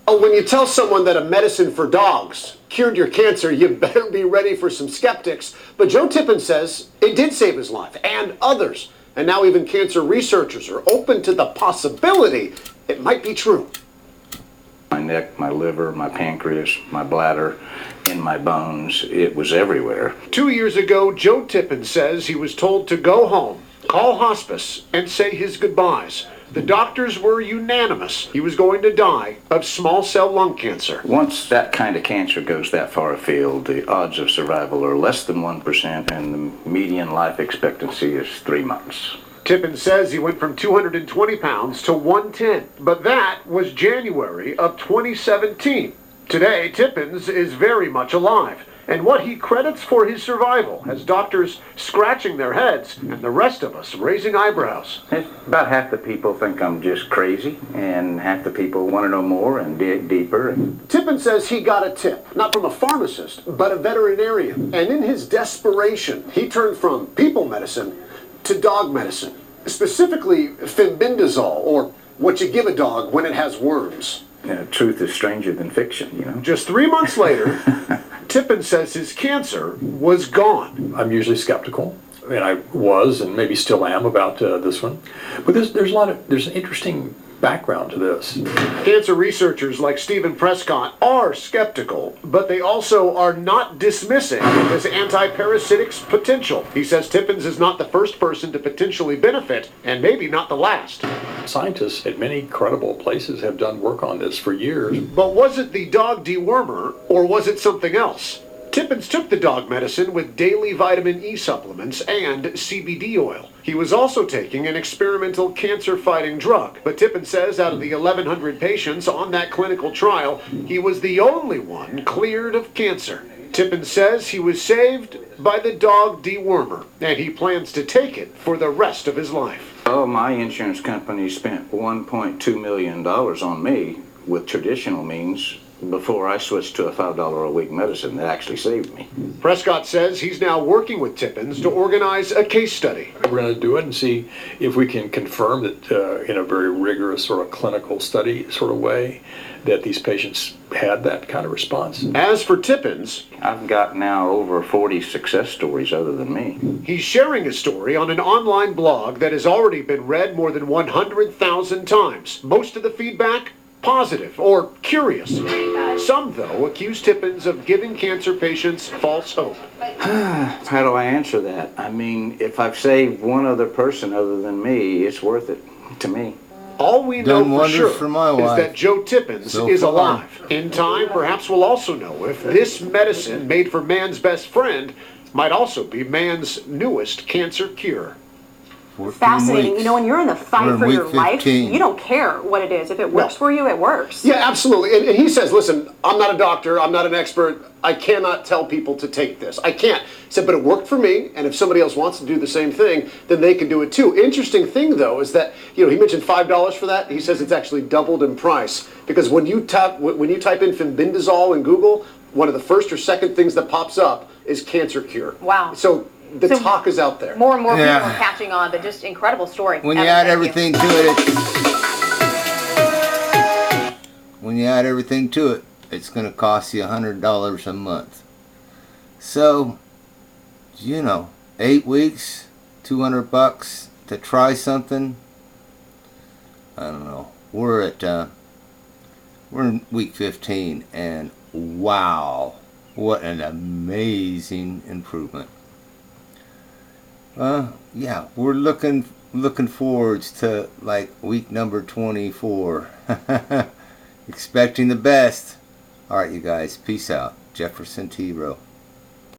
Oh, when you tell someone that a medicine for dogs cured your cancer, you better be ready for some skeptics. But Joe Tippin says it did save his life and others. And now even cancer researchers are open to the possibility it might be true. My neck, my liver, my pancreas, my bladder, in my bones, it was everywhere. 2 years ago, Joe Tippin says he was told to go home, call hospice, and say his goodbyes. The doctors were unanimous. He was going to die of small cell lung cancer. Once that kind of cancer goes that far afield, the odds of survival are less than 1%, and the median life expectancy is 3 months. Tippin says he went from 220 pounds to 110, but that was January of 2017. Today, Tippins is very much alive, and what he credits for his survival has doctors scratching their heads and the rest of us raising eyebrows. About half the people think I'm just crazy, and half the people want to know more and dig deeper. Tippin says he got a tip, not from a pharmacist, but a veterinarian. And in his desperation, he turned from people medicine to dog medicine, specifically Fenbendazole, or what you give a dog when it has worms. Truth is stranger than fiction, you know. Just 3 months later, Tippin says his cancer was gone. I'm usually skeptical, and I was, and maybe still am, about this one. But there's an interesting background to this. Cancer researchers like Stephen Prescott are skeptical, but they also are not dismissing this anti-parasitic's potential. He says Tippins is not the first person to potentially benefit, and maybe not the last. Scientists at many credible places have done work on this for years. But was it the dog dewormer, or was it something else? Tippins took the dog medicine with daily vitamin E supplements and CBD oil. He was also taking an experimental cancer-fighting drug. But Tippin says out of the 1,100 patients on that clinical trial, he was the only one cleared of cancer. Tippin says he was saved by the dog dewormer, and he plans to take it for the rest of his life. Oh, my insurance company spent $1.2 million on me with traditional means before I switched to a $5 a week medicine that actually saved me. Prescott says he's now working with Tippins to organize a case study. We're going to do it and see if we can confirm that in a very rigorous sort of clinical study sort of way that these patients had that kind of response. As for Tippins, I've got now over 40 success stories other than me. He's sharing his story on an online blog that has already been read more than 100,000 times. Most of the feedback, positive or curious. Some, though, accuse Tippins of giving cancer patients false hope. How do I answer that? I mean, if I've saved one other person other than me, it's worth it to me. All we know for sure for my is wife. that Joe Tippins So is far. alive. In time, perhaps we'll also know if this medicine made for man's best friend might also be man's newest cancer cure. Fascinating. Weeks. You know, when you're in the We're fight in for your week life, 15. you don't care what it is. If it works for you, it works. Yeah, absolutely. And he says, listen, I'm not a doctor. I'm not an expert. I cannot tell people to take this. I can't. He said, but it worked for me. And if somebody else wants to do the same thing, then they can do it too. Interesting thing, though, is that, you know, he mentioned $5 for that. He says it's actually doubled in price. Because when you type in Fenbendazole in Google, one of the first or second things that pops up is cancer cure. Wow. So the talk is out there. More and more Yeah. people are catching on, but just incredible story. When you Evan, add thank everything to it, when you add everything to it, it's going to cost you $100 a month. So, you know, 8 weeks, $200 to try something. I don't know. We're in week 15, and wow, what an amazing improvement. Yeah, we're looking forwards to like week number 24. Expecting the best. All right, you guys, peace out. Jefferson T. Rowe.